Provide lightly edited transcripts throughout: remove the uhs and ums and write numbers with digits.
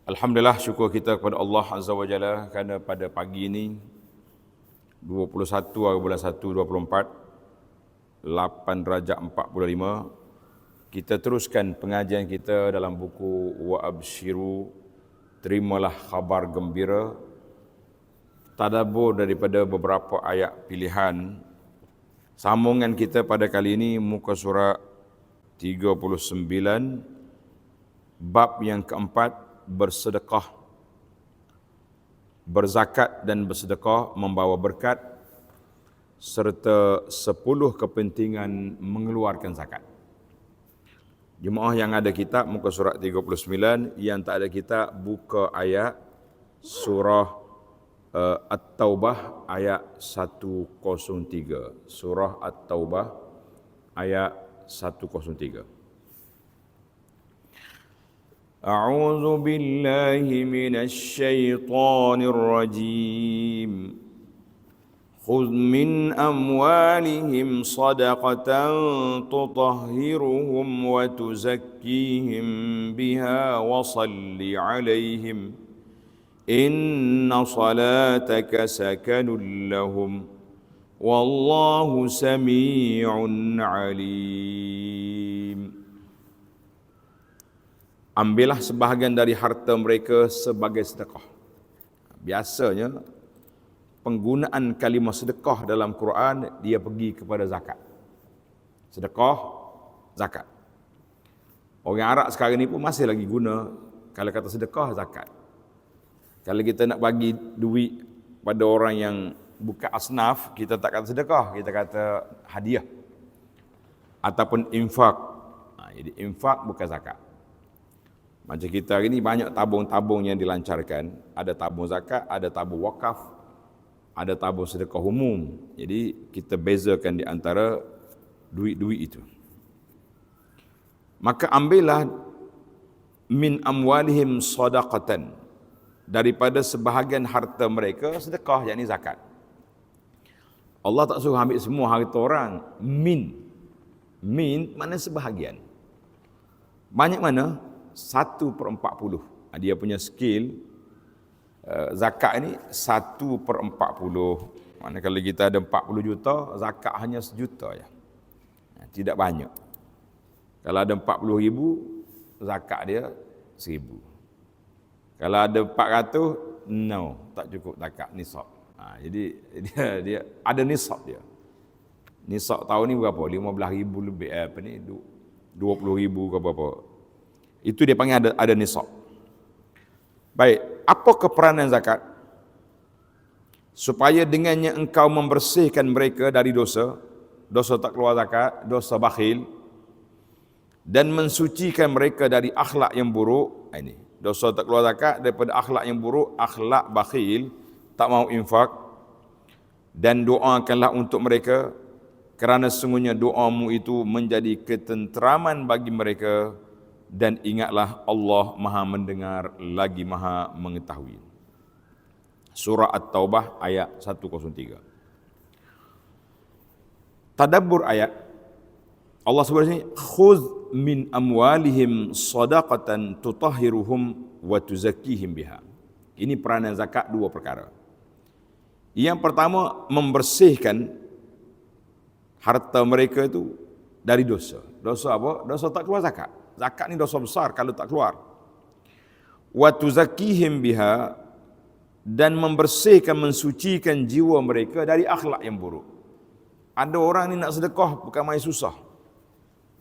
Alhamdulillah, syukur kita kepada Allah Azza wa Jalla kerana pada pagi ini 21 hari bulan 1 24 8 Rajab 45 kita teruskan pengajian kita dalam buku Wa Abshiru, terimalah khabar gembira, tadabbur daripada beberapa ayat pilihan. Sambungan kita pada kali ini muka surat 39, bab yang keempat, bersedekah, berzakat dan bersedekah membawa berkat serta 10 kepentingan mengeluarkan zakat. Jemaah yang ada kitab muka surat 39, yang tak ada kitab buka ayat surah At-Taubah ayat 103. Surah At-Taubah ayat 103. أعوذ بالله من الشيطان الرجيم خذ من أموالهم صدقة تطهرهم وتزكيهم بها وصل عليهم إن صلاتك سكن لهم والله سميع عليم. Ambillah sebahagian dari harta mereka sebagai sedekah. Biasanya penggunaan kalimah sedekah dalam Quran dia pergi kepada zakat. Sedekah, zakat. Orang Arab sekarang ni pun masih lagi guna kalau kata sedekah, zakat. Kalau kita nak bagi duit pada orang yang bukan asnaf, kita tak kata sedekah, kita kata hadiah ataupun infak. Jadi infak bukan zakat. Macam kita hari ni banyak tabung-tabung yang dilancarkan. Ada tabung zakat, ada tabung wakaf, ada tabung sedekah umum. Jadi kita bezakan di antara duit-duit itu. Maka ambillah min amwalihim sadaqatan, daripada sebahagian harta mereka sedekah, yakni zakat. Allah tak suruh ambil semua harta orang. Min mana sebahagian. Banyak mana? 1/40. Dia punya skill zakat ni 1/40. Mana kalau kita ada 40 juta, zakat hanya 1 juta je. Tidak banyak. Kalau ada 40 ribu, zakat dia 1000. Kalau ada 400, no, tak cukup zakat nisab. Jadi dia ada nisab dia. Nisab tahun ni berapa? 15,000 lebih, 20,000 ke berapa? Itu dia panggil ada nisab. Baik, apa keperanan zakat? Supaya dengannya engkau membersihkan mereka dari dosa tak keluar zakat, dosa bakhil, dan mensucikan mereka dari akhlak yang buruk. Ini dosa tak keluar zakat daripada akhlak yang buruk, akhlak bakhil, tak mau infak. Dan doakanlah untuk mereka, kerana sesungguhnya doamu itu menjadi ketenteraman bagi mereka. Dan ingatlah Allah Maha mendengar lagi Maha mengetahui. Surah At-Taubah ayat 103. Tadabbur ayat. Allah sebut sini, khudh min amwalihim sadaqatan tutahhiruhum wa tuzakkihim biha. Ini peranan zakat dua perkara. Yang pertama, membersihkan harta mereka itu dari dosa. Dosa apa? Dosa tak keluar zakat. Zakat ni dosa besar kalau tak keluar. Wa tuzakkihim biha, dan membersihkan, mensucikan jiwa mereka dari akhlak yang buruk. Ada orang ni nak sedekah bukan main susah.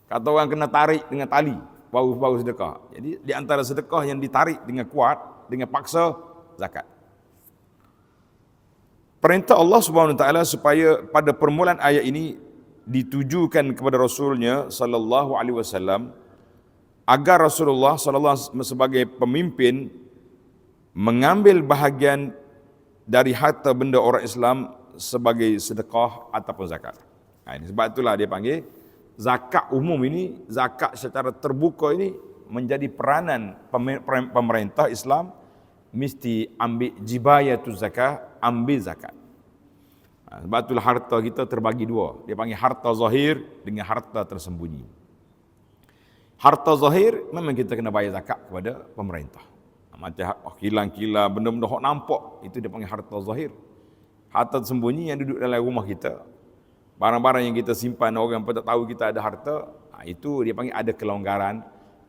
Kata orang kena tarik dengan tali baru sedekah. Jadi di antara sedekah yang ditarik dengan kuat, dengan paksa, zakat. Perintah Allah Subhanahu Wa Taala supaya pada permulaan ayat ini ditujukan kepada Rasulnya sallallahu alaihi wasallam, agar Rasulullah sallallahu alaihi wasallam sebagai pemimpin mengambil bahagian dari harta benda orang Islam sebagai sedekah ataupun zakat. Sebab itulah dia panggil zakat umum ini, zakat secara terbuka ini menjadi peranan pemerintah Islam, mesti ambil jibayatuz zakah, ambil zakat. Sebab itulah harta kita terbagi dua. Dia panggil harta zahir dengan harta tersembunyi. Harta zahir memang kita kena bayar zakat kepada pemerintah. Macam kilang-kilang, benda-benda hok nampak, itu dia panggil harta zahir. Harta sembunyi yang duduk dalam rumah kita. Barang-barang yang kita simpan, orang pun tak tahu kita ada harta, itu dia panggil ada kelonggaran.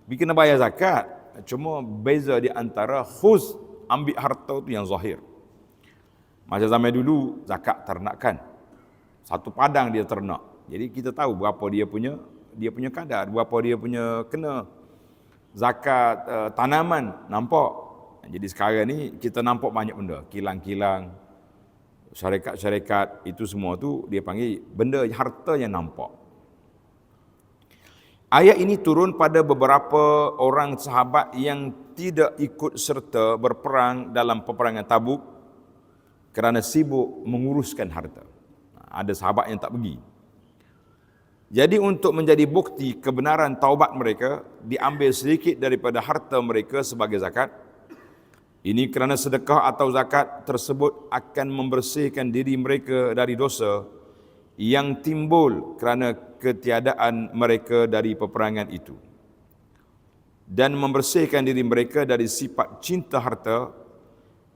Dia kena bayar zakat. Cuma beza di antara khuz, ambil harta tu yang zahir. Macam zaman dulu, zakat ternakan. Satu padang dia ternak. Jadi kita tahu berapa dia punya kadar, berapa dia punya kena. Zakat tanaman, nampak. Jadi sekarang ni kita nampak banyak benda. Kilang-kilang, syarikat-syarikat, itu semua tu dia panggil benda harta yang nampak. Ayat ini turun pada beberapa orang sahabat yang tidak ikut serta berperang dalam peperangan Tabuk kerana sibuk menguruskan harta. Ada sahabat yang tak pergi. Jadi untuk menjadi bukti kebenaran taubat mereka, diambil sedikit daripada harta mereka sebagai zakat. Ini kerana sedekah atau zakat tersebut akan membersihkan diri mereka dari dosa yang timbul kerana ketiadaan mereka dari peperangan itu, dan membersihkan diri mereka dari sifat cinta harta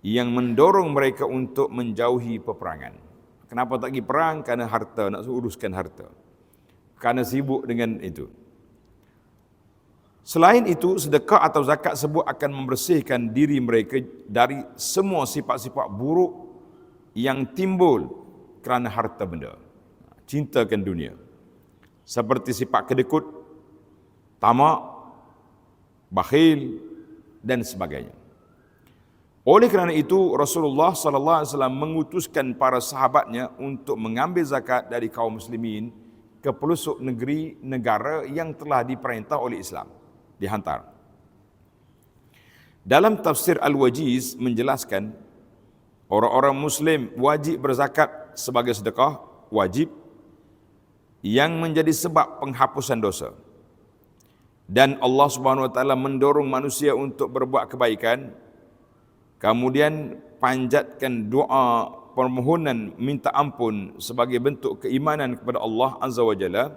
yang mendorong mereka untuk menjauhi peperangan. Kenapa tak pergi perang? Kerana harta, nak uruskan harta. Kerana sibuk dengan itu. Selain itu, sedekah atau zakat sebut akan membersihkan diri mereka dari semua sifat-sifat buruk yang timbul kerana harta benda. Cintakan dunia. Seperti sifat kedekut, tamak, bakhil dan sebagainya. Oleh kerana itu, Rasulullah sallallahu alaihi wasallam mengutuskan para sahabatnya untuk mengambil zakat dari kaum muslimin ke pelosok negeri negara yang telah diperintah oleh Islam. Dihantar. Dalam tafsir Al-Wajiz menjelaskan, orang-orang Muslim wajib berzakat sebagai sedekah, wajib, yang menjadi sebab penghapusan dosa. Dan Allah Subhanahu Wa Taala mendorong manusia untuk berbuat kebaikan, kemudian panjatkan doa permohonan minta ampun sebagai bentuk keimanan kepada Allah Azza wa Jalla,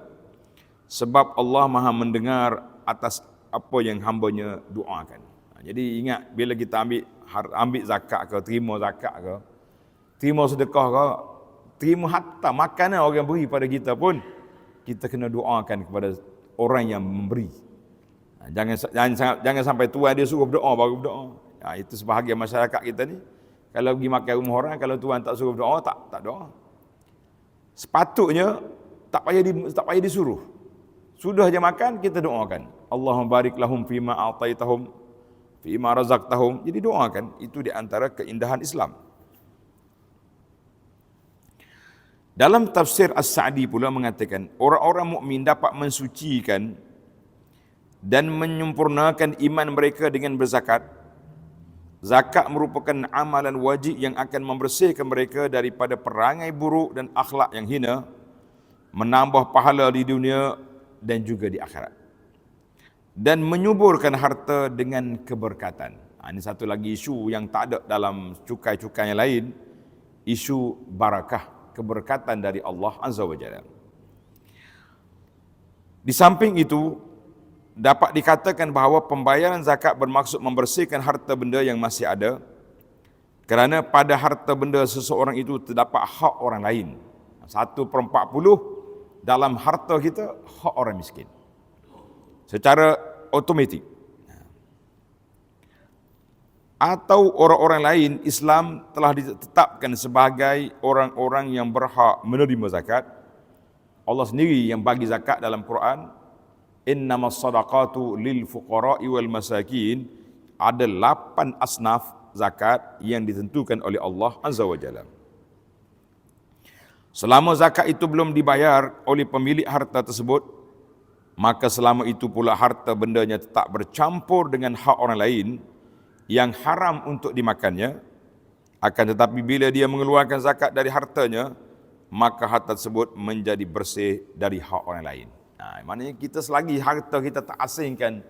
sebab Allah Maha mendengar atas apa yang hamba-Nya doakan. Jadi ingat, bila kita ambil zakat ke, terima zakat ke, terima sedekah ke, terima hatta makanan orang beri pada kita pun, kita kena doakan kepada orang yang memberi. Jangan sampai Tuhan dia suruh berdoa baru berdoa. Itu sebahagian masyarakat kita ni, kalau pergi makan rumah orang, kalau Tuhan tak suruh berdoa, tak doa. Sepatutnya tak payah disuruh. Sudah je makan, kita doakan. Allahumma barik lahum fima a'taitahum, fima razaqtahum. Jadi doakan. Itu di antara keindahan Islam. Dalam tafsir As-Sa'di pula mengatakan, orang-orang mukmin dapat mensucikan dan menyempurnakan iman mereka dengan berzakat. Zakat merupakan amalan wajib yang akan membersihkan mereka daripada perangai buruk dan akhlak yang hina, menambah pahala di dunia dan juga di akhirat, dan menyuburkan harta dengan keberkatan. Ini satu lagi isu yang tak ada dalam cukai-cukai yang lain, isu barakah, keberkatan dari Allah Azza wa Jalla. Di samping itu, dapat dikatakan bahawa pembayaran zakat bermaksud membersihkan harta benda yang masih ada, kerana pada harta benda seseorang itu terdapat hak orang lain. 1/40 dalam harta kita, hak orang miskin. Secara automatik. Atau orang-orang lain, Islam telah ditetapkan sebagai orang-orang yang berhak menerima zakat. Allah sendiri yang bagi zakat dalam Quran. Innamas sadaqatu lil fuqara'i wal masakin. Ada 8 asnaf zakat yang ditentukan oleh Allah Azza wa Jalla. Selama zakat itu belum dibayar oleh pemilik harta tersebut, maka selama itu pula harta bendanya tetap bercampur dengan hak orang lain yang haram untuk dimakannya. Akan tetapi bila dia mengeluarkan zakat dari hartanya, maka harta tersebut menjadi bersih dari hak orang lain. Maknanya kita selagi harta kita tak asingkan,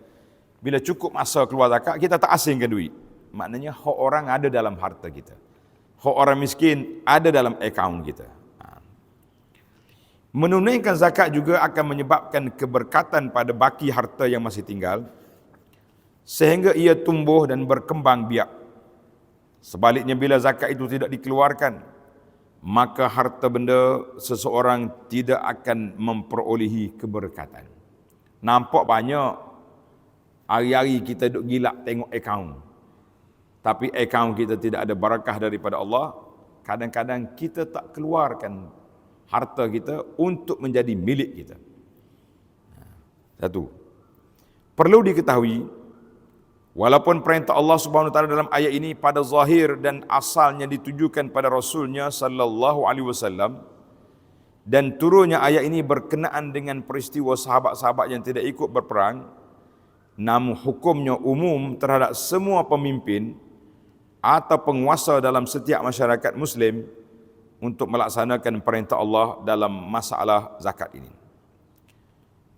bila cukup masa keluar zakat, kita tak asingkan duit. Maknanya hak orang ada dalam harta kita. Hak orang miskin ada dalam akaun kita. Menunaikan zakat juga akan menyebabkan keberkatan pada baki harta yang masih tinggal. sehingga ia tumbuh dan berkembang biak. Sebaliknya bila zakat itu tidak dikeluarkan, maka harta benda seseorang tidak akan memperolehi keberkatan. Nampak banyak hari-hari kita duk gilak tengok akaun, tapi akaun kita tidak ada barakah daripada Allah. Kadang-kadang kita tak keluarkan harta kita untuk menjadi milik kita. Satu, perlu diketahui, walaupun perintah Allah Subhanahu wa taala dalam ayat ini pada zahir dan asalnya ditujukan pada Rasulnya sallallahu alaihi wasallam, dan turunnya ayat ini berkenaan dengan peristiwa sahabat-sahabat yang tidak ikut berperang, namun hukumnya umum terhadap semua pemimpin atau penguasa dalam setiap masyarakat Muslim untuk melaksanakan perintah Allah dalam masalah zakat ini,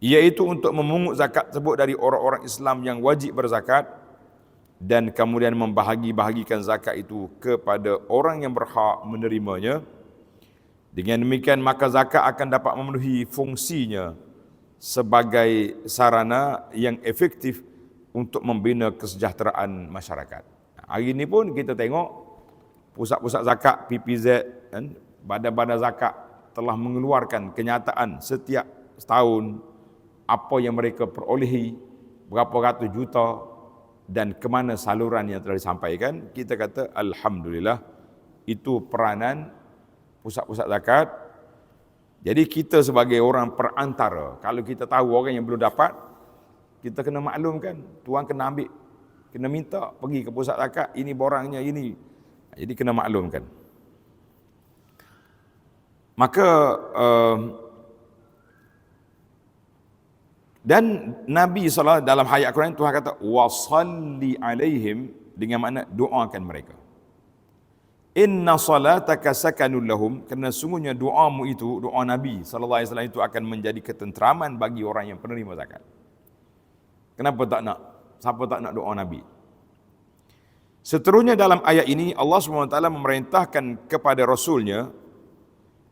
iaitu untuk memungut zakat tersebut dari orang-orang Islam yang wajib berzakat dan kemudian membahagi-bahagikan zakat itu kepada orang yang berhak menerimanya. Dengan demikian maka zakat akan dapat memenuhi fungsinya sebagai sarana yang efektif untuk membina kesejahteraan masyarakat. Hari ini pun kita tengok pusat-pusat zakat, PPZ, badan-badan zakat telah mengeluarkan kenyataan setiap setahun apa yang mereka perolehi, berapa ratus juta dan ke mana saluran yang telah disampaikan. Kita kata alhamdulillah, itu peranan pusat-pusat zakat. Jadi kita sebagai orang perantara, kalau kita tahu orang yang belum dapat, kita kena maklumkan, tuan kena ambil, kena minta pergi ke pusat zakat, ini borangnya ini. Jadi kena maklumkan. Maka dan Nabi SAW dalam ayat Al-Quran Tuhan kata wasalli alaihim, dengan makna doakan mereka. Inna salataka sakanul lahum, kerana sungguhnya doamu itu, doa Nabi SAW itu akan menjadi ketenteraman bagi orang yang penerima zakat. Kenapa tak nak? Siapa tak nak doa Nabi? Seterusnya dalam ayat ini Allah SWT memerintahkan kepada Rasulnya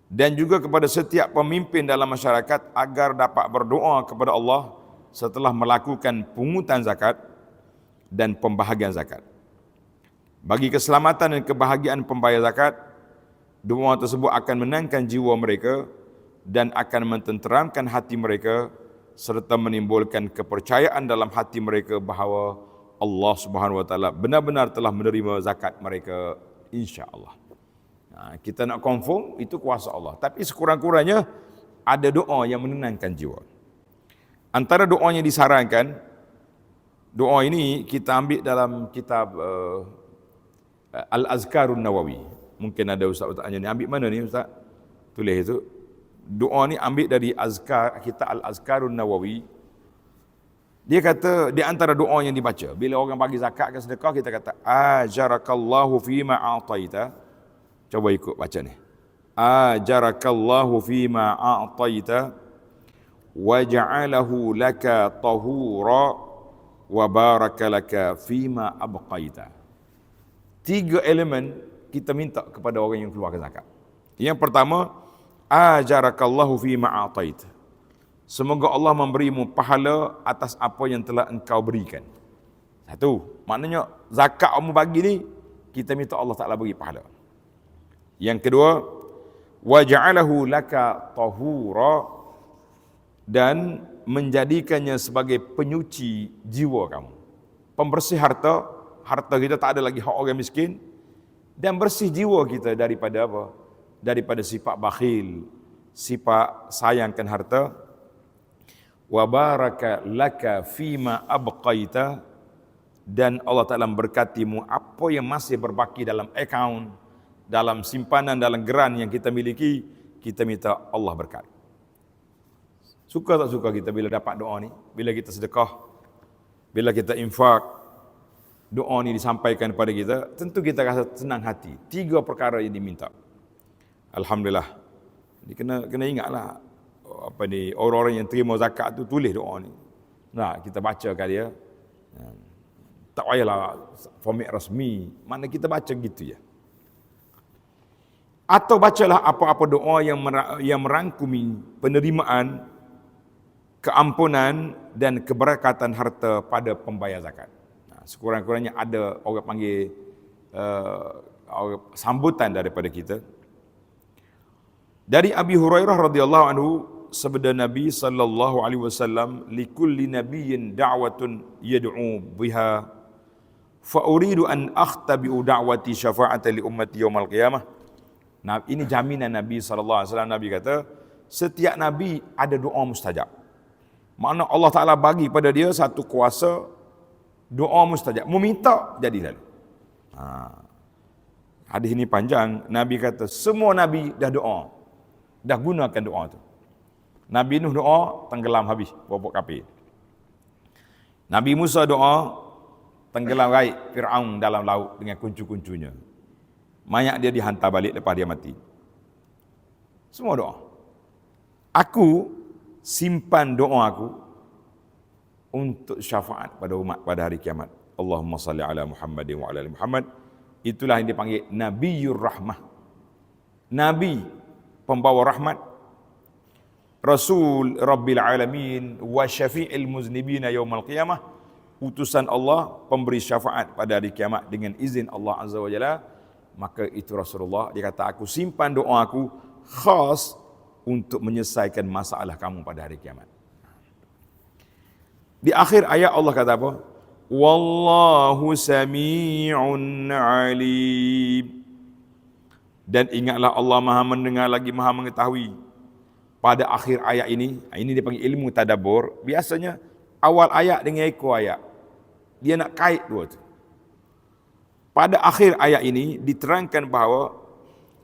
dan juga kepada setiap pemimpin dalam masyarakat agar dapat berdoa kepada Allah setelah melakukan pungutan zakat dan pembahagian zakat. Bagi keselamatan dan kebahagiaan pembayar zakat, doa tersebut akan menenangkan jiwa mereka dan akan mententeramkan hati mereka serta menimbulkan kepercayaan dalam hati mereka bahawa Allah Subhanahu wa taala benar-benar telah menerima zakat mereka, insya-Allah. Kita nak confirm itu kuasa Allah, tapi sekurang-kurangnya ada doa yang menenangkan jiwa. Antara doa yang disarankan, doa ini kita ambil dalam kitab Al-Azkarun Nawawi. Mungkin ada ustaz-ustaz tanya ni, ambil mana ni ustaz? Tulis itu. Doa ni ambil dari Azkar, kitab Al-Azkarun Nawawi. Dia kata di antara doa yang dibaca bila orang bagi zakat ke sedekah, kita kata ajarakallahu fima a'taita. Coba ikut baca ni. Ajarakallahu fima a'taita wa ja'alahu laka tahura wa baraka laka fima abqaita. 3 elemen kita minta kepada orang yang keluarkan zakat. Yang pertama, ajarakallahu fima a'taita. Semoga Allah memberimu pahala atas apa yang telah engkau berikan. Satu, maknanya zakat kamu bagi ni, kita minta Allah Ta'ala beri pahala. Yang kedua, waja'alahu laka tahura, dan menjadikannya sebagai penyuci jiwa kamu. Pembersih harta, harta kita tak ada lagi hak orang miskin, dan bersih jiwa kita daripada apa? Daripada sifat bakhil, sifat sayangkan harta. Wa baraka laka fima abqaita, dan Allah Ta'ala memberkatimu apa yang masih berbaki dalam akaun, dalam simpanan, dalam geran yang kita miliki, kita minta Allah berkat. Suka tak suka kita bila dapat doa ni? Bila kita sedekah, bila kita infak, doa ni disampaikan kepada kita, tentu kita rasa senang hati. 3 perkara yang diminta. Alhamdulillah. Ini kena ingatlah, apa ni, orang-orang yang terima zakat tu tulis doa ni. Nah, kita bacakan dia. Tak payahlah format rasmi, mana kita baca gitu ya. Atau bacalah apa-apa doa yang merangkumi penerimaan, keampunan dan keberkatan harta pada pembayar zakat. Sekurang-kurangnya ada orang panggil sambutan daripada kita. Dari Abi Hurairah radhiyallahu anhu, sabda Nabi sallallahu alaihi wasallam, likulli nabiyyin da'watun yad'u biha fa uridu an akhtabi'u da'wati syafa'atan li ummati yaumal qiyamah. Nah, ini jaminan Nabi sallallahu alaihi wasallam. Nabi kata, setiap nabi ada doa mustajab. Makna Allah Taala bagi pada dia satu kuasa doa mustajab. Meminta jadi lalu. Hadis ini panjang. Nabi kata semua nabi dah doa. Dah gunakan doa tu. Nabi Nuh doa tenggelam habis bopok kapir. Nabi Musa doa tenggelam gaib Firaun dalam laut dengan kuncu-kuncunya. Mayat dia dihantar balik lepas dia mati. Semua doa. Aku simpan doa aku untuk syafaat pada umat pada hari kiamat. Allahumma salli ala Muhammadin wa ala ali Muhammad. Itulah yang dipanggil Nabiyur Rahmah. Nabi pembawa rahmat. Rasul Rabbil Alamin wa syafi'il muznibina yaumal qiyamah. Utusan Allah pemberi syafaat pada hari kiamat dengan izin Allah Azza wa Jalla. Maka itu Rasulullah, dia kata aku simpan doa aku khas untuk menyelesaikan masalah kamu pada hari kiamat. Di akhir ayat Allah kata apa? Wallahu sami'un alim. Dan ingatlah Allah Maha mendengar lagi Maha mengetahui. Pada akhir ayat ini dipanggil ilmu tadabbur. Biasanya awal ayat dengan ekor ayat. Dia nak kait dua tu. Pada akhir ayat ini diterangkan bahawa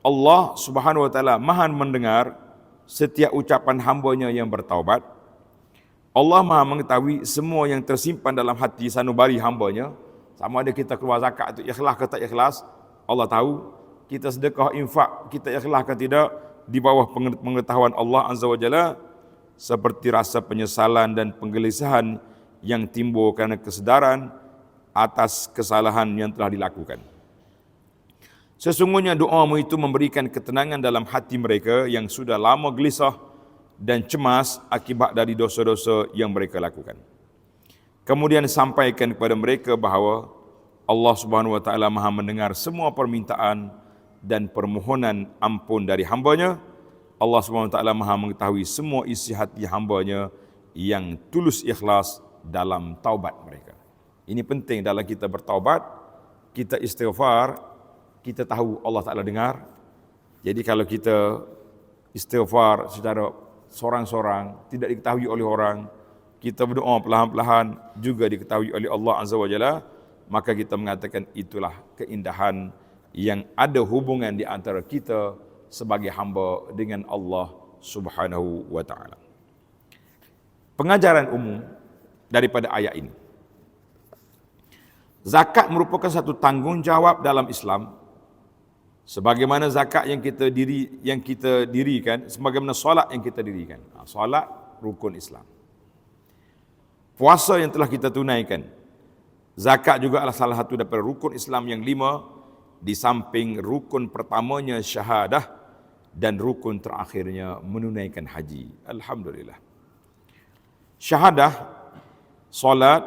Allah Subhanahu wa taala Maha mendengar setiap ucapan hamba-Nya yang bertaubat. Allah Maha mengetahui semua yang tersimpan dalam hati sanubari hamba-Nya. Sama ada kita keluar zakat itu ikhlas ke tak ikhlas, Allah tahu. Kita sedekah infak, kita ikhlas ke tidak, di bawah pengetahuan Allah Azza wa Jalla. Seperti rasa penyesalan dan penggelisahan yang timbul kerana kesedaran atas kesalahan yang telah dilakukan. Sesungguhnya doamu itu memberikan ketenangan dalam hati mereka yang sudah lama gelisah dan cemas akibat dari dosa-dosa yang mereka lakukan. Kemudian sampaikan kepada mereka bahawa Allah Subhanahu wa taala Maha mendengar semua permintaan dan permohonan ampun dari hamba-Nya. Allah Subhanahu wa taala Maha mengetahui semua isi hati hamba-Nya yang tulus ikhlas dalam taubat mereka. Ini penting dalam kita bertaubat, kita istighfar, kita tahu Allah Ta'ala dengar. Jadi kalau kita istighfar secara sorang-sorang, tidak diketahui oleh orang, kita berdoa perlahan-lahan juga diketahui oleh Allah Azza wa Jalla, maka kita mengatakan itulah keindahan yang ada hubungan di antara kita sebagai hamba dengan Allah Subhanahu wa Ta'ala. Pengajaran umum daripada ayat ini. Zakat merupakan satu tanggungjawab dalam Islam. Sebagaimana zakat yang kita dirikan, sebagaimana solat yang kita dirikan. Solat rukun Islam. Puasa yang telah kita tunaikan. Zakat juga adalah salah satu daripada rukun Islam yang 5, di samping rukun pertamanya syahadah dan rukun terakhirnya menunaikan haji. Alhamdulillah. Syahadah, solat,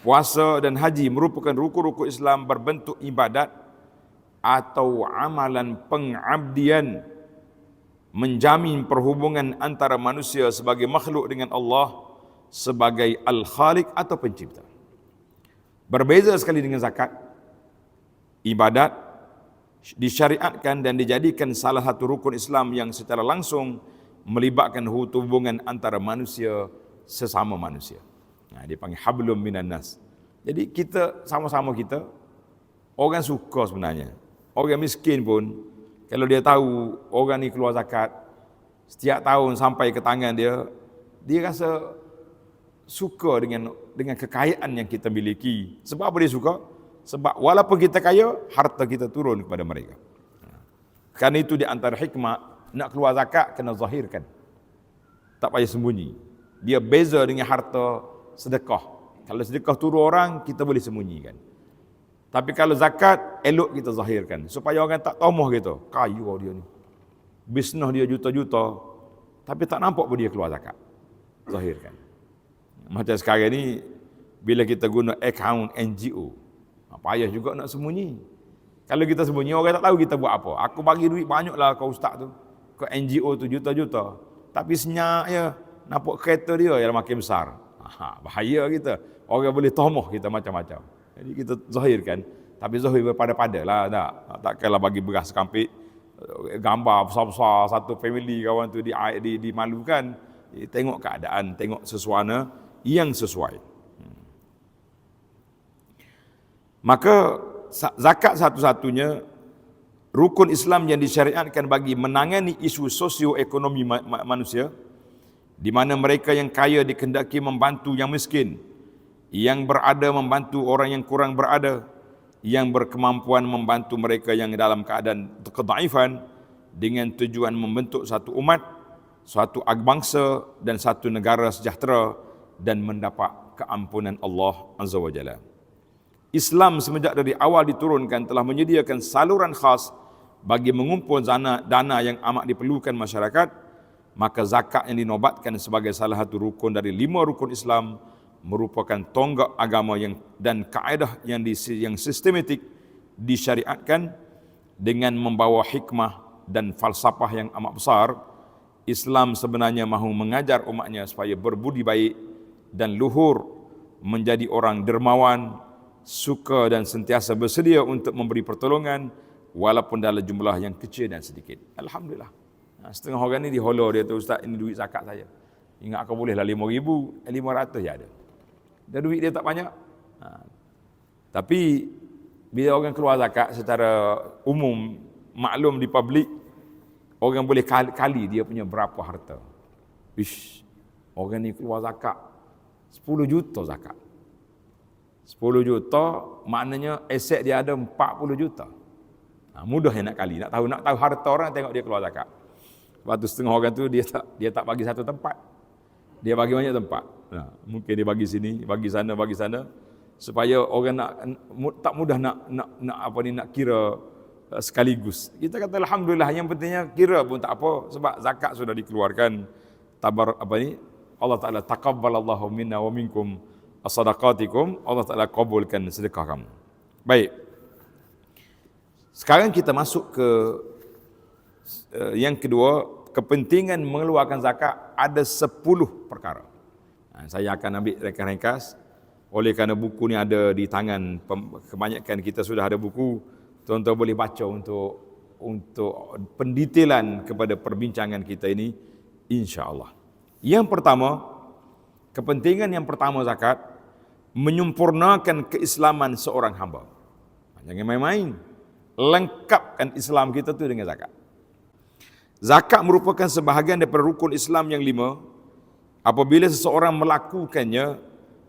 puasa dan haji merupakan rukun-rukun Islam berbentuk ibadat atau amalan pengabdian, menjamin perhubungan antara manusia sebagai makhluk dengan Allah sebagai Al-Khaliq atau pencipta. Berbeza sekali dengan zakat. Ibadat disyariatkan dan dijadikan salah satu rukun Islam yang secara langsung melibatkan hubungan antara manusia sesama manusia. Dipanggil hablum minan nas. Jadi kita sama-sama kita, orang suka sebenarnya. Orang miskin pun, kalau dia tahu orang ni keluar zakat, setiap tahun sampai ke tangan dia, dia rasa suka dengan kekayaan yang kita miliki. Sebab apa dia suka? Sebab walaupun kita kaya, harta kita turun kepada mereka. Kerana itu di antara hikmah, nak keluar zakat kena zahirkan. Tak payah sembunyi. Dia beza dengan harta sedekah. Kalau sedekah turun orang, kita boleh sembunyikan. Tapi kalau zakat, elok kita zahirkan. Supaya orang tak tomoh gitu. Kaya dia ni. Bisnes dia juta-juta. Tapi tak nampak pun dia keluar zakat. Zahirkan. Macam sekarang ni, bila kita guna akaun NGO. Payah juga nak sembunyi. Kalau kita sembunyi, orang tak tahu kita buat apa. Aku bagi duit banyaklah ke ustaz tu, ke NGO tu juta-juta. Tapi senyap je, nampak kereta dia yang makin besar. Bahaya kita. Orang boleh tomoh kita macam-macam. Jadi kita zahirkan. Tapi zahir pada-pada lah. Takkanlah bagi beras kampik, gambar besar-besar, satu family kawan tu dimalukan. Tengok keadaan, tengok sesuana yang sesuai. Maka zakat satu-satunya rukun Islam yang disyariatkan bagi menangani isu sosioekonomi manusia, di mana mereka yang kaya dikehendaki membantu yang miskin, yang berada membantu orang yang kurang berada, yang berkemampuan membantu mereka yang dalam keadaan kedaifan, dengan tujuan membentuk satu umat, suatu bangsa dan satu negara sejahtera dan mendapat keampunan Allah Azza wa Jalla. Islam semenjak dari awal diturunkan telah menyediakan saluran khas bagi mengumpul dana yang amat diperlukan masyarakat. Maka zakat yang dinobatkan sebagai salah satu rukun dari 5 rukun Islam merupakan tonggak agama dan kaedah yang sistematik disyariatkan dengan membawa hikmah dan falsafah yang amat besar. Islam sebenarnya mahu mengajar umatnya supaya berbudi baik dan luhur, menjadi orang dermawan, suka dan sentiasa bersedia untuk memberi pertolongan walaupun dalam jumlah yang kecil dan sedikit. Alhamdulillah. Setengah orang ni diholor dia tu, ustaz ini duit zakat saya. Ingat kau bolehlah 5,000, 500 je ada. Dan duit dia tak banyak. Tapi bila orang keluar zakat secara umum, maklum di publik, orang boleh kali dia punya berapa harta. Orang ni keluar zakat 10 juta zakat. 10 juta maknanya aset dia ada 40 juta. Mudah yang nak kali. Nak tahu harta orang, tengok dia keluar zakat. Sebab tu setengah orang tu dia tak bagi satu tempat. Dia bagi banyak tempat. Mungkin dia bagi sini, bagi sana supaya orang tak mudah nak kira sekaligus. Kita kata alhamdulillah, yang pentingnya kira pun tak apa sebab zakat sudah dikeluarkan. Allah Taala taqabbalallahu minna wa minkum as-sadaqatikum. Allah Taala kabulkan sedekah kamu. Baik. Sekarang kita masuk ke yang kedua, kepentingan mengeluarkan zakat ada 10 perkara. Saya akan ambil ringkas. Oleh kerana buku ni ada di tangan kebanyakan kita sudah ada buku, tuan-tuan boleh baca untuk pendetailan kepada perbincangan kita ini insya-Allah. Yang pertama, kepentingan yang pertama zakat menyempurnakan keislaman seorang hamba. Jangan main-main. Lengkapkan Islam kita tu dengan zakat. Zakat merupakan sebahagian daripada rukun Islam yang 5. Apabila seseorang melakukannya,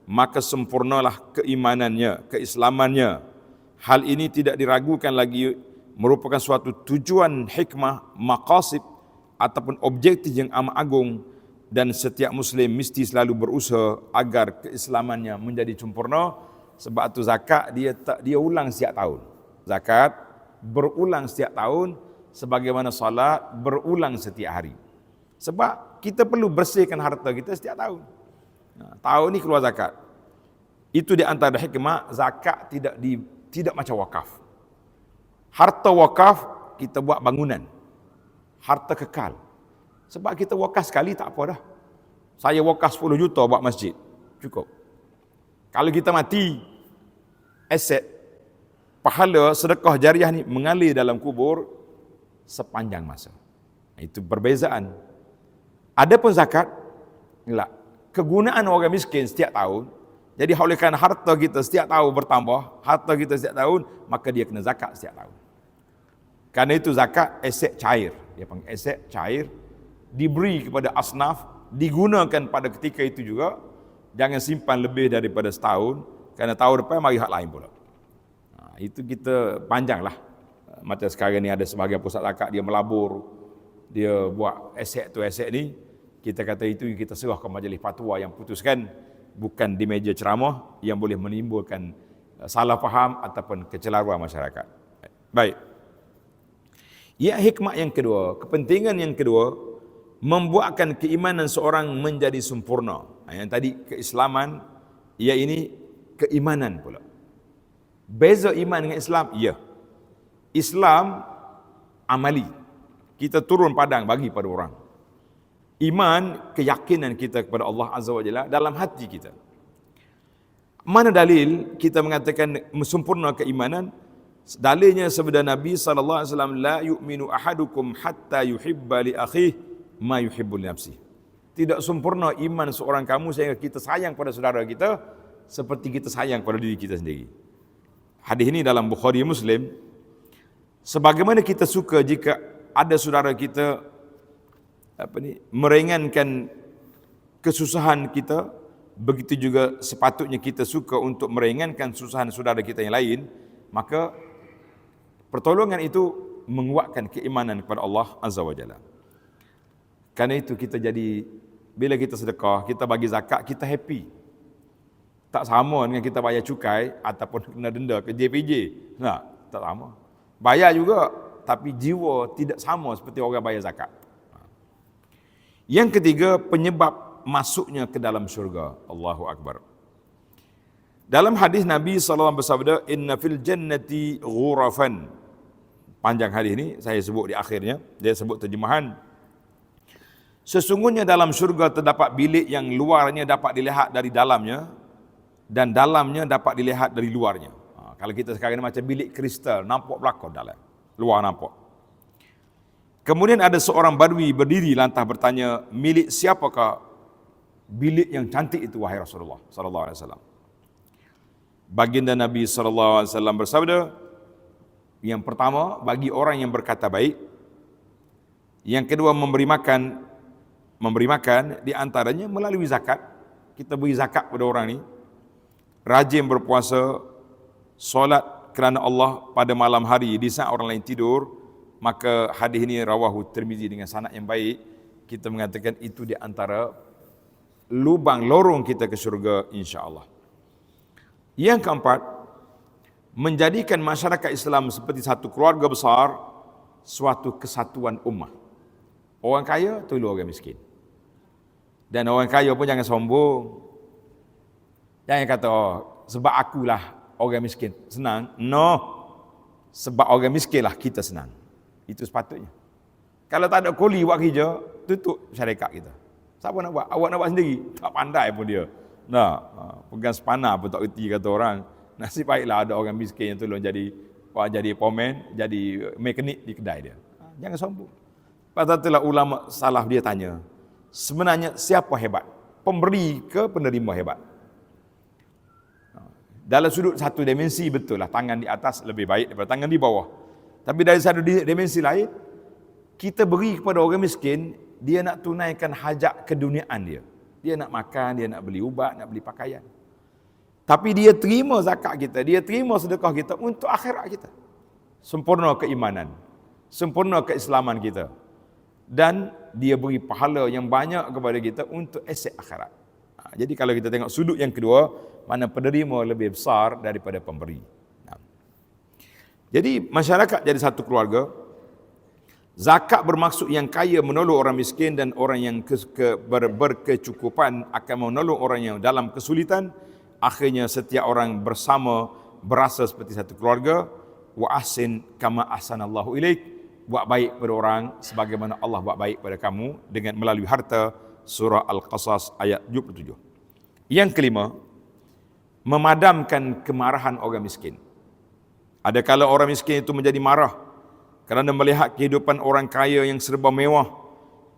maka sempurnalah keimanannya, keislamannya. Hal ini tidak diragukan lagi merupakan suatu tujuan hikmah, maqasid ataupun objektif yang amat agung, dan setiap Muslim mesti selalu berusaha agar keislamannya menjadi sempurna. Sebab tu zakat dia ulang setiap tahun. Zakat berulang setiap tahun, sebagaimana salat berulang setiap hari. Sebab kita perlu bersihkan harta kita setiap tahun. Tahun ni keluar zakat. Itu di antara hikmah zakat tidak macam wakaf. Harta wakaf kita buat bangunan. Harta kekal. Sebab kita wakaf sekali tak apa dah. Saya wakaf 10 juta buat masjid. Cukup. Kalau kita mati, aset, pahala sedekah jariah ni mengalir dalam kubur sepanjang masa. Itu perbezaan. Adapun zakat, kegunaan orang miskin setiap tahun. Jadi oleh kerana harta kita setiap tahun bertambah, harta kita setiap tahun, maka dia kena zakat setiap tahun. Kerana itu zakat aset cair. Dia panggil aset cair, diberi kepada asnaf, digunakan pada ketika itu juga. Jangan simpan lebih daripada setahun, kerana tahun depan mari hak lain pula. Itu kita panjanglah. Macam sekarang ni ada sebahagian pusat zakat, dia melabur, dia buat aset tu aset ni, kita kata itu kita serah ke majlis fatwa yang putuskan, bukan di meja ceramah yang boleh menimbulkan salah faham ataupun kecelaruan masyarakat. Baik. Ya, hikmah yang kedua, kepentingan yang kedua, membuatkan keimanan seorang menjadi sempurna. Yang tadi keislaman, ia ini keimanan pula. Beza iman dengan Islam, ya. Islam amali. Kita turun padang bagi pada orang. Iman, keyakinan kita kepada Allah Azza wa Jalla dalam hati kita. Mana dalil kita mengatakan sempurna keimanan? Dalilnya sabda Nabi sallallahu alaihi wasallam, la yu'minu ahadukum hatta yuhibba li akhihi ma yuhibbu li nafsihi. Tidak sempurna iman seorang kamu sehingga kita sayang pada saudara kita seperti kita sayang pada diri kita sendiri. Hadis ini dalam Bukhari Muslim. Sebagaimana kita suka jika ada saudara kita meringankan kesusahan kita, begitu juga sepatutnya kita suka untuk meringankan kesusahan saudara kita yang lain, maka pertolongan itu menguatkan keimanan kepada Allah Azza wa Jalla. Karena itu kita jadi, bila kita sedekah, kita bagi zakat, kita happy. Tak sama dengan kita bayar cukai ataupun kena denda ke JPJ. Nah, tak sama. Bayar juga, tapi jiwa tidak sama seperti orang bayar zakat. Yang ketiga, penyebab masuknya ke dalam syurga. Allahu Akbar. Dalam hadis Nabi SAW bersabda, inna fil jannati ghurafan. Panjang hadis ini, saya sebut di akhirnya. Dia sebut terjemahan. Sesungguhnya dalam syurga terdapat bilik yang luarnya dapat dilihat dari dalamnya, dan dalamnya dapat dilihat dari luarnya. Kalau kita sekarang ini macam bilik kristal, nampak belakang dalam, luar nampak. Kemudian ada seorang badui berdiri lantah bertanya, milik siapakah bilik yang cantik itu wahai Rasulullah sallallahu alaihi wasallam? Baginda Nabi sallallahu alaihi wasallam bersabda, yang pertama bagi orang yang berkata baik, yang kedua memberi makan di antaranya melalui zakat. Kita beri zakat pada orang ni, rajin berpuasa, solat kerana Allah pada malam hari di saat orang lain tidur, maka hadis ini rawahu Tirmizi dengan sanad yang baik. Kita mengatakan itu di antara lubang lorong kita ke syurga insya-Allah. Yang keempat, menjadikan masyarakat Islam seperti satu keluarga besar, suatu kesatuan ummah. Orang kaya tolong orang miskin. Dan orang kaya pun jangan sombong. Jangan kata, oh, sebab akulah orang miskin senang. No, sebab orang miskin lah kita senang. Itu sepatutnya. Kalau tak ada kuli buat kerja, tutup syarikat kita. Siapa nak buat? Awak nak buat sendiri. Tak pandai pun dia. Nah, pegang sepanah pun tak erti kata orang. Nasib baiklah ada orang miskin yang tolong jadi pomen, jadi mekanik di kedai dia. Jangan sombong. Pada itulah ulama salaf dia tanya, sebenarnya siapa hebat? Pemberi ke penerima hebat? Dalam sudut satu dimensi betul lah, tangan di atas lebih baik daripada tangan di bawah. Tapi dari satu dimensi lain, kita beri kepada orang miskin, dia nak tunaikan hajat keduniaan dia. Dia nak makan, dia nak beli ubat, nak beli pakaian. Tapi dia terima zakat kita, dia terima sedekah kita untuk akhirat kita. Sempurna keimanan, sempurna keislaman kita. Dan dia beri pahala yang banyak kepada kita untuk aset akhirat. Jadi kalau kita tengok sudut yang kedua, mana penerima lebih besar daripada pemberi. Jadi masyarakat jadi satu keluarga. Zakat bermaksud yang kaya menolong orang miskin dan orang yang berkecukupan akan menolong orang yang dalam kesulitan. Akhirnya setiap orang bersama berasa seperti satu keluarga. Wa ahsin kama ahsanallahu ilaik. Buat baik pada orang sebagaimana Allah buat baik pada kamu dengan melalui harta. Surah Al-Qasas ayat 77. Yang kelima, memadamkan kemarahan orang miskin. Ada kala orang miskin itu menjadi marah kerana melihat kehidupan orang kaya yang serba mewah.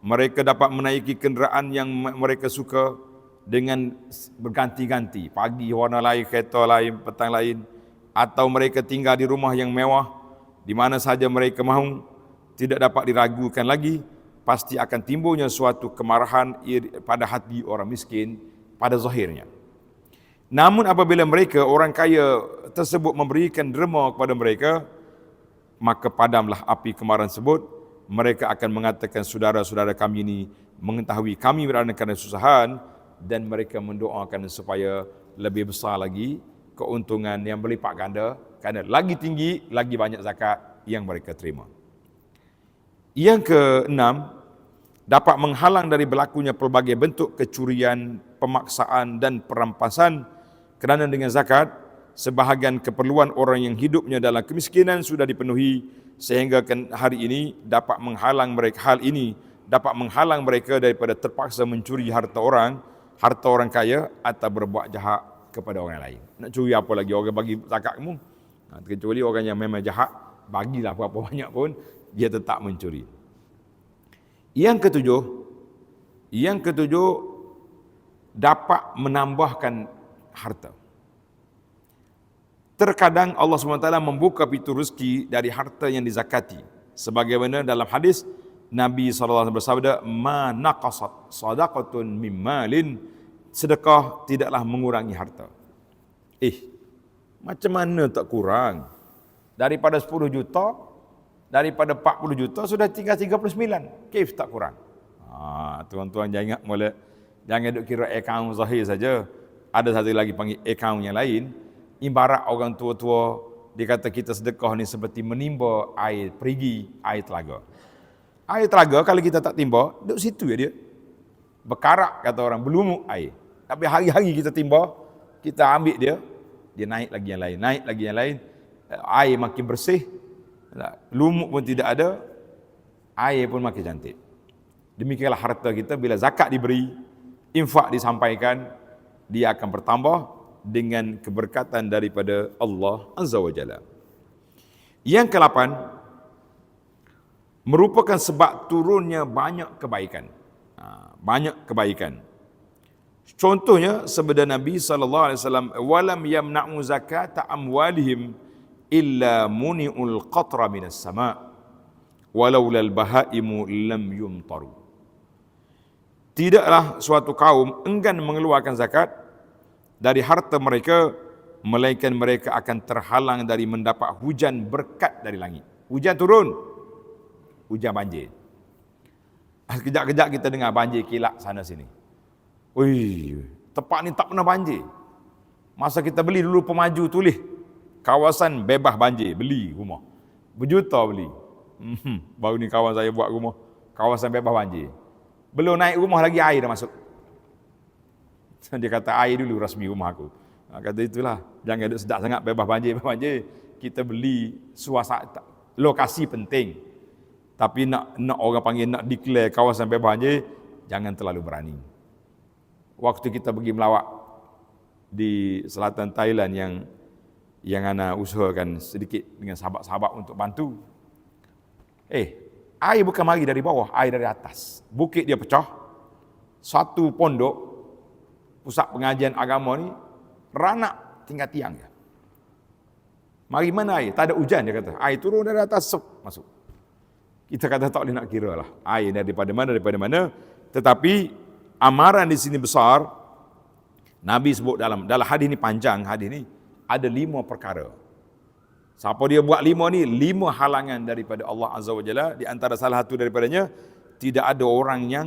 Mereka dapat menaiki kenderaan yang mereka suka dengan berganti-ganti. Pagi warna lain, kereta lain, petang lain. Atau mereka tinggal di rumah yang mewah, di mana saja mereka mahu. Tidak dapat diragukan lagi, pasti akan timbulnya suatu kemarahan pada hati orang miskin pada zahirnya. Namun apabila mereka, orang kaya tersebut memberikan derma kepada mereka, maka padamlah api kemarahan tersebut. Mereka akan mengatakan, saudara-saudara kami ini mengetahui kami berada dalam kesusahan, dan mereka mendoakan supaya lebih besar lagi keuntungan yang berlipat ganda, kerana lagi tinggi, lagi banyak zakat yang mereka terima. Yang keenam, dapat menghalang dari berlakunya pelbagai bentuk kecurian, pemaksaan dan perampasan Kerana dengan zakat, sebahagian keperluan orang yang hidupnya dalam kemiskinan sudah dipenuhi, sehingga hari ini dapat menghalang mereka daripada terpaksa mencuri harta orang kaya atau berbuat jahat kepada orang lain. Nak curi apa lagi, orang bagi zakat kamu? Kecuali orang yang memang jahat, bagilah berapa banyak pun, dia tetap mencuri. Yang ketujuh, dapat menambahkan harta. Terkadang Allah SWT membuka pintu rezeki dari harta yang dizakati. Sebagaimana dalam hadis, Nabi SAW bersabda, "Ma naqasat sadaqatun min malin", sedekah tidaklah mengurangi harta. Macam mana tak kurang? Daripada 10 juta, daripada 40 juta, sudah tinggal 39. Kif tak kurang? Tuan-tuan jangan duk kira akaun zahir saja. Ada satu lagi panggil akaun yang lain. Ibarat orang tua-tua, dia kata kita sedekah ni seperti menimba air perigi, air telaga. Air telaga kalau kita tak timba, duduk situ ya dia. Berkarak kata orang, berlumut air. Tapi hari-hari kita timba, kita ambil dia naik lagi yang lain, naik lagi yang lain. Air makin bersih, lumut pun tidak ada, air pun makin cantik. Demikianlah harta kita bila zakat diberi, infak disampaikan, dia akan bertambah dengan keberkatan daripada Allah Azza wa Jalla. Yang ke-8, merupakan sebab turunnya banyak kebaikan. Banyak kebaikan. Contohnya sabda Nabi SAW, "Walam yamna'u zakata amwalihim illa muni'ul qatra minas sama' walaulal bahaimu lam yumtaru." Tidaklah suatu kaum enggan mengeluarkan zakat dari harta mereka, melainkan mereka akan terhalang dari mendapat hujan berkat dari langit. Hujan turun, hujan banjir. Kejap-kejap kita dengar banjir kilat sana sini. Tempat ni tak pernah banjir. Masa kita beli dulu pemaju tulis, kawasan bebas banjir, beli rumah. Berjuta beli. Baru ni kawan saya buat rumah, kawasan bebas banjir. Belum naik rumah lagi air dah masuk. Dia kata air dulu rasmi rumah aku. Kata itulah, jangan duduk sedap sangat bebas banjir. Kita beli suasana, lokasi penting. Tapi nak orang panggil nak declare kawasan bebas banjir, jangan terlalu berani. Waktu kita pergi melawat di selatan Thailand yang ana usahakan sedikit dengan sahabat-sahabat untuk bantu. Air bukan mari dari bawah, air dari atas. Bukit dia pecah. Satu pondok pusat pengajian agama ni ranak tinggal tiang je. Mari mana air? Tak ada hujan, dia kata. Air turun dari atas, masuk. Kita kata tak boleh nak kira lah. Air daripada mana. Tetapi amaran di sini besar. Nabi sebut dalam hadis ni, panjang hadis ni, ada 5 perkara. Siapa dia buat 5 ni, 5 halangan daripada Allah Azza wa Jalla. Di antara salah satu daripadanya, tidak ada orang yang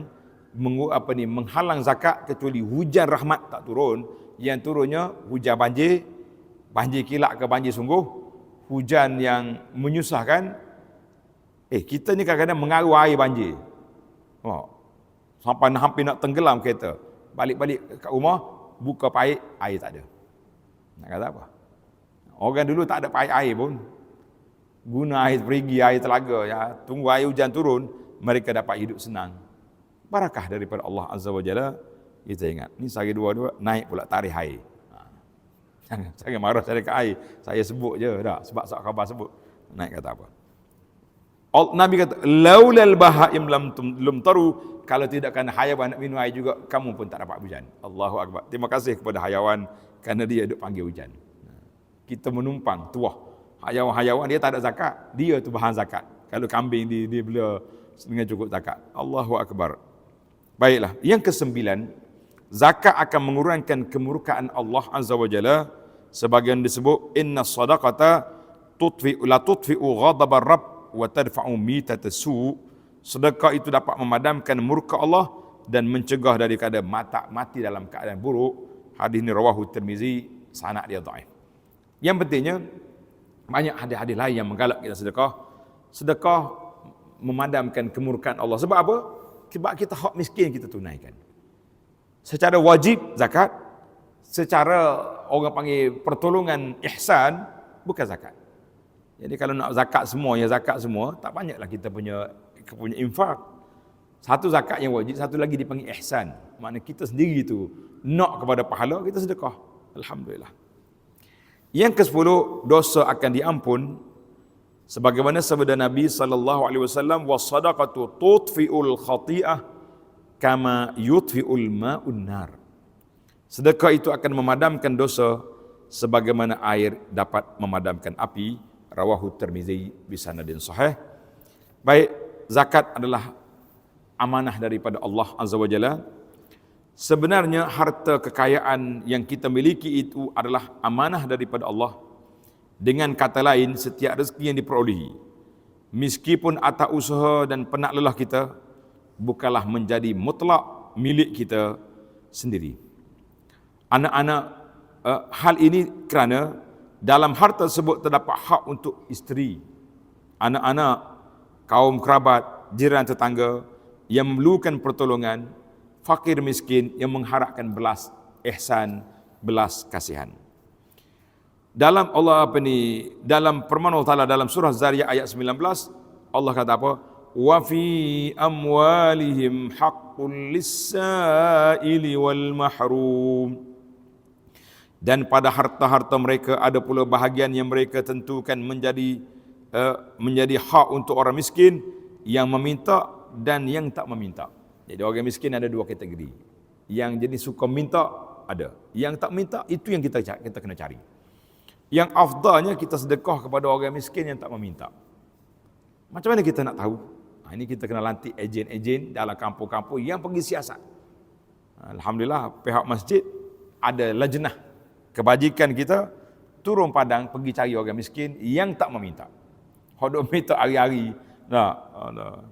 menghalang zakat kecuali hujan rahmat tak turun. Yang turunnya hujan banjir kilat ke banjir sungguh, hujan yang menyusahkan. Kita ni kadang-kadang mengaru air banjir. Sampai hampir nak tenggelam kereta. Balik-balik kat rumah, buka paip, air tak ada. Nak kata apa? Orang dulu tak ada paip air pun, guna air perigi, air telaga, ya. Tunggu air hujan turun, mereka dapat hidup senang. Barakah daripada Allah Azza wa Jalla. Kita ingat, ni sehari dua naik pula tarikh air. Jangan marah saya dekat air. Saya sebut je dah, sebab khabar sebut. Naik kata apa? Nabi kata, "Laulal bahaim lam taru", kalau tidak kerana hayawan nak minum air juga, kamu pun tak dapat hujan. Allahu Akbar. Terima kasih kepada hayawan kerana dia duk panggil hujan. Kita menumpang tuah. Hayawan dia tak ada zakat, dia tu bahan zakat. Kalau kambing dia bela dengan cukup zakat. Allahu Akbar. Baiklah, yang ke-9, zakat akan mengurangkan kemurkaan Allah Azza wa Jalla. Sebagian disebut, "Inna sadaqata tutfi'u ghadabar rabb wa tadfa'u mitatas su". Sedekah itu dapat memadamkan murka Allah dan mencegah daripada mati dalam keadaan buruk. Hadis ni rawahu Tirmizi, sanad dia dhaif. Yang pentingnya, banyak hadis-hadis lain yang menggalak kita sedekah. Sedekah memadamkan kemurkaan Allah. Sebab apa? Sebab kita hak miskin kita tunaikan. Secara wajib zakat, secara orang panggil pertolongan ihsan, bukan zakat. Jadi kalau nak zakat semua, tak banyaklah kita punya infak. Satu zakat yang wajib, satu lagi dipanggil ihsan. Maknanya kita sendiri tu nak kepada pahala, kita sedekah. Alhamdulillah. Yang ke-10, dosa akan diampun sebagaimana sabda Nabi sallallahu alaihi wasallam, was-sadaqatu tudfi'ul khati'ah kama yudfi'ul ma'un nar. Sedekah itu akan memadamkan dosa sebagaimana air dapat memadamkan api. Rawahu Tirmizi bi sanadin sahih. Baik, zakat adalah amanah daripada Allah Azza wa Jalla. Sebenarnya harta kekayaan yang kita miliki itu adalah amanah daripada Allah. Dengan kata lain, setiap rezeki yang diperolehi, meskipun atas usaha dan penat lelah kita, bukanlah menjadi mutlak milik kita sendiri. Hal ini kerana dalam harta tersebut terdapat hak untuk isteri, anak-anak, kaum kerabat, jiran tetangga yang memerlukan pertolongan, fakir miskin yang mengharapkan belas ihsan, belas kasihan. Dalam dalam firman Allah Taala dalam surah Zariyat ayat 19, Allah kata apa? Wa fi amwalihim haqqul lis-sa'ili wal mahrum. Dan pada harta-harta mereka ada pula bahagian yang mereka tentukan menjadi hak untuk orang miskin, yang meminta dan yang tak meminta. Jadi orang miskin ada dua kategori. Yang jadi suka minta ada, yang tak minta itu yang kita kena cari. Yang afdalnya kita sedekah kepada orang miskin yang tak meminta. Macam mana kita nak tahu? Ini kita kena lantik ejen-ejen dalam kampung-kampung yang pergi siasat. Alhamdulillah pihak masjid ada lajnah kebajikan kita turun padang pergi cari orang miskin yang tak meminta. Hodok minta hari-hari.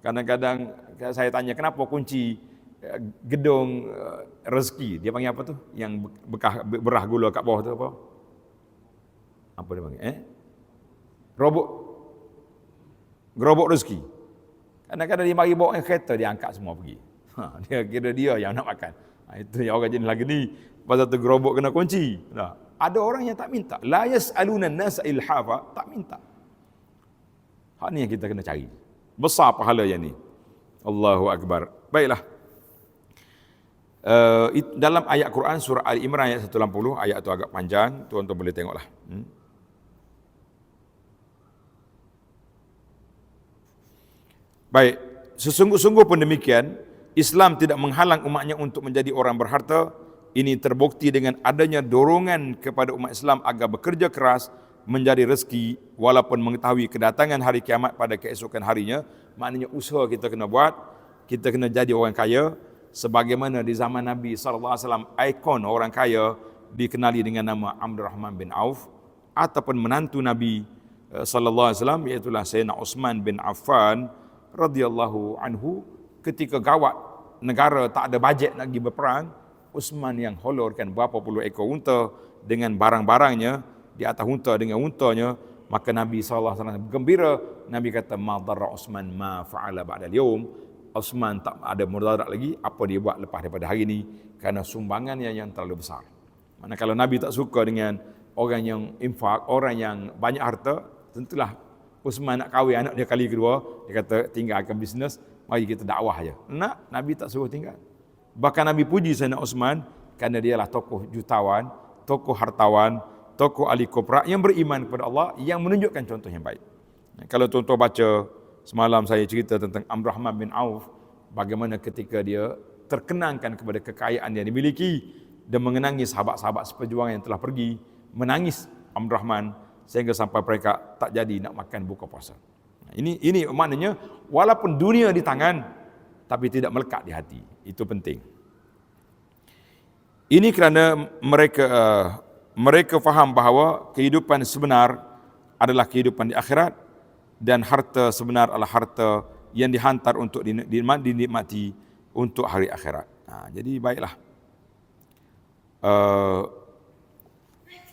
Kadang-kadang saya tanya kenapa kunci gedung rezeki, dia panggil apa tu? Yang bekas berah gula kat bawah tu apa? Apa dia panggil? Gerobok rezeki. Kadang-kadang dia mari bawa kereta, dia angkat semua pergi. Dia kira dia yang nak makan. Itu yang orang jenis lagi ni. Pasal tu gerobok kena kunci. Ada orang yang tak minta. La yas'aluna an-nasa ilhafa, tak minta. Hak ni yang kita kena cari. Besar pahala yang ni. Allahu Akbar. Baiklah. Dalam ayat Quran surah Ali Imran ayat 180, ayat tu agak panjang, tuan-tuan boleh tengoklah. Baik, sesungguh-sungguh pun demikian, Islam tidak menghalang umatnya untuk menjadi orang berharta. Ini terbukti dengan adanya dorongan kepada umat Islam agar bekerja keras mencari rezeki walaupun mengetahui kedatangan hari kiamat pada keesokan harinya. Maknanya usaha kita kena buat, kita kena jadi orang kaya. Sebagaimana di zaman Nabi SAW, ikon orang kaya dikenali dengan nama Abdul Rahman bin Auf, ataupun menantu Nabi SAW, iaitulah Sayyidina Uthman bin Affan radhiyallahu anhu. Ketika gawat negara tak ada bajet nak pergi berperang, Uthman yang holorkan berapa puluh ekor unta dengan barang-barangnya di atas unta dengan untanya. Maka Nabi SAW gembira. Nabi kata, ma darra Uthman ma fa'ala ba'da al-yawm. Uthman tak ada mudarat lagi apa dia buat lepas daripada hari ini, kerana sumbangannya yang terlalu besar. Mana kalau Nabi tak suka dengan orang yang infak, orang yang banyak harta, tentulah Uthman nak kahwin anak dia kali kedua, dia kata tinggalkan bisnes, mari kita dakwah aja. Nak, Nabi tak suruh tinggal. Bahkan Nabi puji Sayyidina Uthman kerana dialah tokoh jutawan, tokoh hartawan, tokoh ahli kopra yang beriman kepada Allah, yang menunjukkan contoh yang baik. Kalau tuan-tuan baca, semalam saya cerita tentang Abdul Rahman bin Auf, bagaimana ketika dia terkenangkan kepada kekayaan yang dimiliki dan mengenangi sahabat-sahabat seperjuangan yang telah pergi, menangis Abdul Rahman sehingga sampai mereka tak jadi nak makan buka puasa. Ini maknanya walaupun dunia di tangan tapi tidak melekat di hati. Itu penting. Ini kerana mereka faham bahawa kehidupan sebenar adalah kehidupan di akhirat, dan harta sebenar adalah harta yang dihantar untuk dinikmati untuk hari akhirat. Jadi baiklah.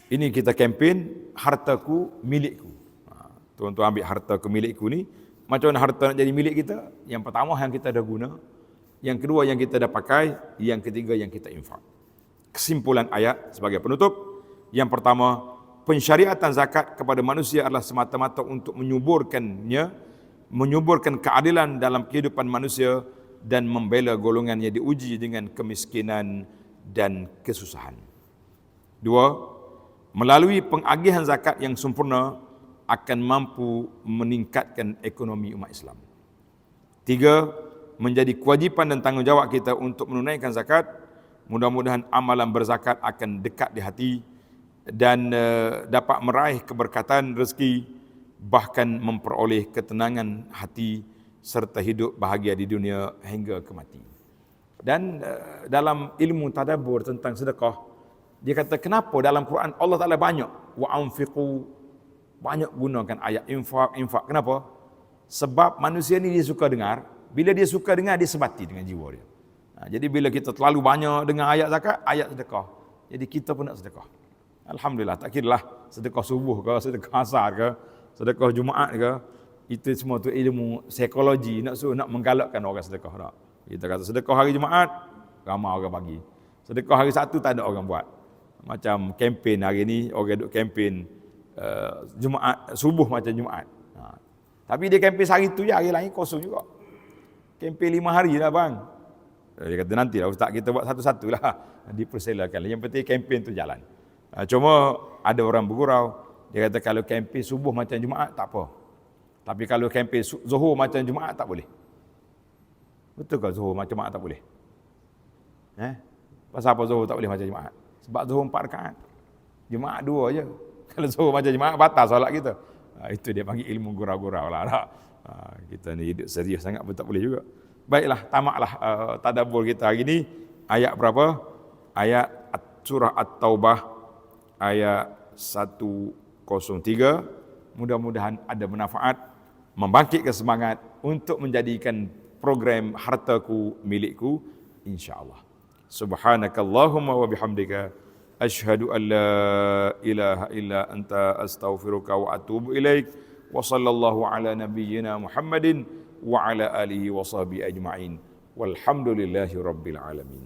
Ini kita kempen hartaku milikku. Tuan-tuan ambil hartaku milikku ni. Macam mana harta nak jadi milik kita? Yang pertama yang kita dah guna, yang kedua yang kita dah pakai, yang ketiga yang kita infak. Kesimpulan ayat sebagai penutup, Yang pertama, pensyariatan zakat kepada manusia adalah semata-mata untuk menyuburkan keadilan dalam kehidupan manusia dan membela golongan yang diuji dengan kemiskinan dan kesusahan. Dua, melalui pengagihan zakat yang sempurna akan mampu meningkatkan ekonomi umat Islam. Tiga, menjadi kewajipan dan tanggungjawab kita untuk menunaikan zakat. Mudah-mudahan amalan berzakat akan dekat di hati dan dapat meraih keberkatan rezeki, bahkan memperoleh ketenangan hati serta hidup bahagia di dunia hingga kematian. Dan dalam ilmu tadabbur tentang sedekah, dia kata kenapa dalam Quran Allah Ta'ala banyak wa anfiqu, banyak gunakan ayat infak. Kenapa? Sebab manusia ni dia suka dengar. Bila dia suka dengar, dia sebati dengan jiwa dia. Jadi bila kita terlalu banyak dengar ayat zakat, ayat sedekah, jadi kita pun nak sedekah. Alhamdulillah, tak kira lah sedekah subuh ke, sedekah asar ke, sedekah Jumaat ke, itu semua tu ilmu psikologi, nak menggalakkan orang sedekah tak. Kita kata sedekah hari Jumaat, ramai orang bagi. Sedekah hari Sabtu tak ada orang buat. Macam kempen hari ni, orang duk kempen Jumaat, subuh macam Jumaat. Tapi dia kempen sehari tu je, hari lain kosong juga. Kempen 5 hari dah bang. Dia kata nanti lah Ustaz, kita buat satu-satu lah. Dipersilakan. Yang penting kempen tu jalan. Cuma ada orang bergurau, dia kata kalau kempen subuh macam Jumaat tak apa. Tapi kalau kempen Zuhur macam Jumaat tak boleh. Betul ke Zuhur macam Jumaat tak boleh? Pasal apa Zuhur tak boleh macam Jumaat? Sebab Zuhur 4 rakaat. Jumaat 2 je. Kalau Zuhur macam Jumaat batal solat kita. Itu dia panggil ilmu gurau-gurau lah. Kita ni hidup serius sangat pun tak boleh juga. Baiklah, tamaklah tadabbur kita hari ni. Ayat berapa? Ayat surah At-Taubah ayat 103. Mudah-mudahan ada manfaat, membangkitkan semangat untuk menjadikan program hartaku milikku, insya-Allah. Subhanakallahumma wa bihamdika asyhadu an la ilaha illa anta astaghfiruka wa atubu ilaik. Wa sallallahu ala nabiyyina Muhammadin wa ala alihi wa sahbihi ajma'in. Walhamdulillahi rabbil alamin.